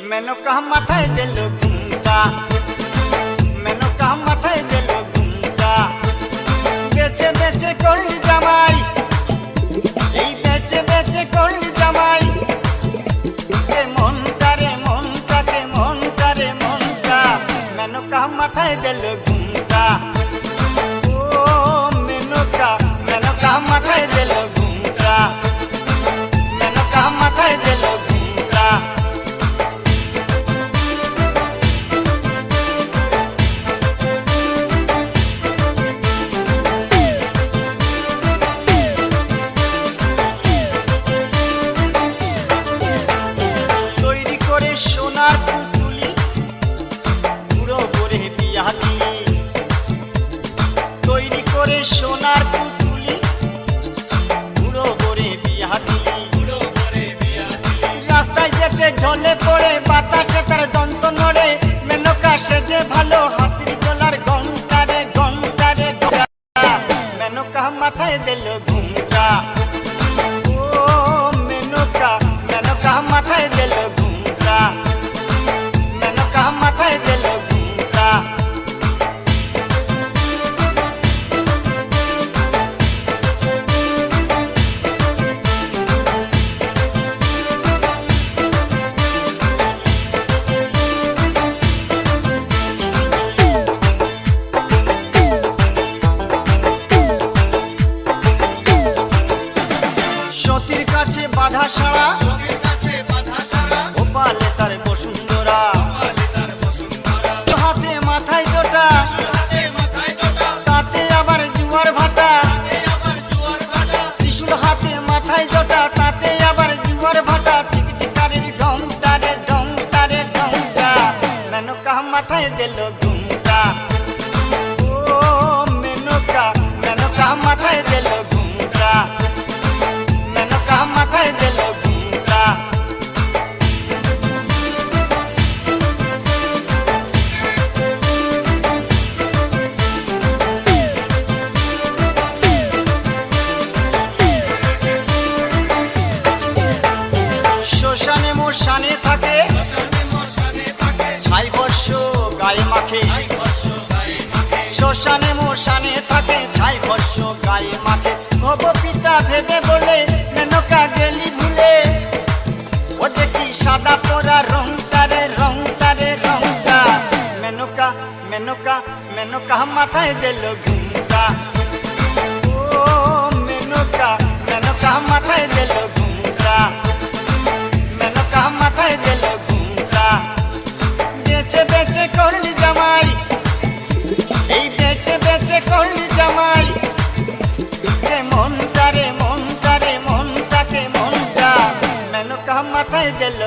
মেনকা মাথায় দিল ঘুমটা, মেনকা মাথায় দিল ঘুমটা। বেচে বেচে করলি জামাই, এই বেচে বেচে করলি জামাই। রে মনটা রে মনটা, রে মনটা রে মনটা, মেনকা মাথায় দিল ঘুমটা। ও মেনকা, মেনকা মাথায় দিল ঘুমটা, মেনকা মাথায় দিল ঘুমটা। তৈরি করে সোনার পুতুলি, বুড়ো করে বিয়া দিলি। তৈরি করে সোনার পুতুলি, বুড়ো করে বিয়া দিলি। রাস্তায় যেতে ঢলে পড়ে বাতাসে তার দন্ত নড়ে। মেনকা সেজে ভালো হাতির গলার ঘন্টা রে ঘন্টা রে ঘন্টা, মেনকা মাথায় দিল ঘুমটা। ও মেনকা, মেনকা মাথায় দিল ঘুমটা, মেনকা মাথায় দিল ঘুমটা। সতীর কাছে বাধা সারা, গোপালে তার বসুন্ধরা। হাতে মাথায় জোটা, তাতে আবার জুয়ার ভাটা। ত্রিশূল হাতে মাথায় জোটা, তাতে আবার জুয়ার ভাটা। টিকটিকারের ঢংটা রে ঢংটা রে ঢংটা, মেনকা মাথায় দিল ঘুমটা। ও মেনকা, মেনকা মাথায় দিল ঘুমটা, মেনকা মাথায় দিল ঘুমটা। শ্মশানে মোশানে থাকে, ছাই বর্ষ গায়ে মাখে। শ্মশানে মোশানে থাকে, ছাই বর্ষ গায়ে মাখে। ভব পিতা ভেবে বলে মেনকা গেলি ভুলে। ও দেখি সাদা পরা রংটা রে রংটা রে রংটা, মেনকা, মেনকা, মেনকা মাথায় দিল ঘুমটা। ও মেনকা, মেনকা মাথায় দিল ঘুমটা, মেনকা মাথায় দিল ঘুমটা। বেচে বেচে করলি জামাই, এই বেচে বেচে করলি জামাই। রে মনটা রে মনটা রে মনটা, কে মনটা, মেনকা মাথায় দিল